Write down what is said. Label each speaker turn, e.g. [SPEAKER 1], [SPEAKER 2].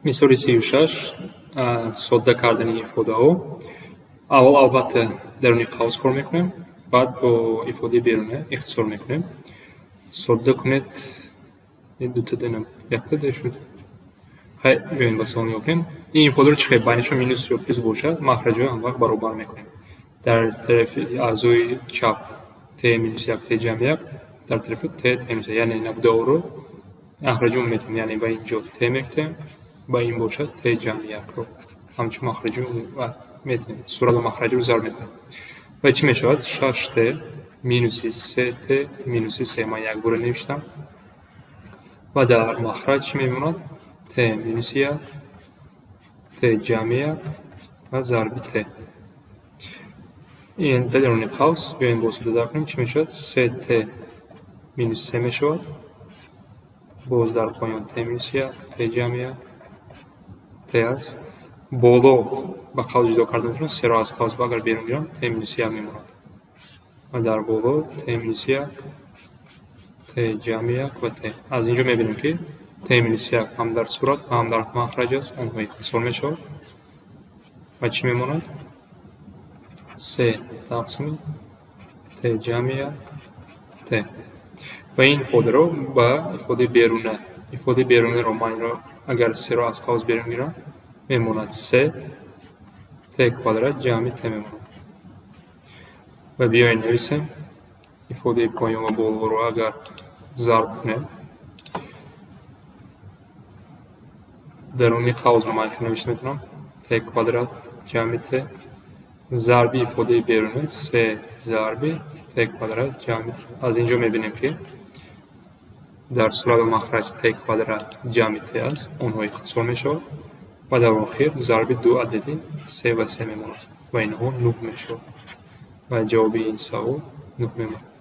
[SPEAKER 1] Misoli 36 содда кардани ифодаҳо. Аввал албатта даруни қавс кор мекунем, баъд бо ифодаи беруна ихтисор мекунем. Содда кунед дута денам якта де шуд. Ҳай биёед ба савол нигоҳ кунем. Ин ифодаро чӣ хел байнашон минус ё плюс бошад, махраҷҳои ҳам вақт баробар мекунем. Дар тарафи аъзои чап т минус 1 т ҷамъ 1, дар тарафи т минус 1, яъне набудаҳоро махраҷон метем, яъне ба инҷо т мекунем, ба ин бошад т ҷамъ 1-ро ҳамчун махраҷон метем. Сурати махраҷро зарб мекунем. Ва чӣ мешавад? 6 т минуси 3 т минуси 3. Ман як бора навиштам. Ва дар махраҷ чӣ мемонад? т минуси 1 т ҷамъ 1 ва зарби т. ин даруни қавс биёем бо содда дар кунем. Чӣ мешавад? 3 т минус 3 мешавад. боз дар поён т минус 1 т ҷамъ 1 т аст. боло ба қавс ҷудо карда мешавад. 3-ро аз қавс агар берун гирам т минус 1 мемонад. ва дар боло т минус 1 т ҷамъ 1 ва т. Аз инҷо мебинем ки т минус 1 ҳам дар сурат ҳам дар махраҷ аст, онҳо ихтисор мешавад. ва чӣ мемонад? 3 тақсими т ҷамъ 1 т. ва ин ифодаро ба ифодаи берунаро манро агар 3-ро аз қавс берун гирам мемонад 3 т квадрат ҷамъи т мемонад. ва биёед нависем ифодаи поён ва болоро агар зарб кунем. даруни қавсро ман навишта метавонам т квадрат ҷамъи т зарби ифодаи беруна 3 зарби т квадрат ҷамъи т. Аз инҷо мебинем ки дар сурат ва махраҷ т квадрат ҷамъи т аст, онҳо ихтисор мешавад. ва дар охир зарби ду адади 3 ва 3 мемонад. ва инҳо 9 мешавад. ва ҷавоби ин савол 9 мемонад.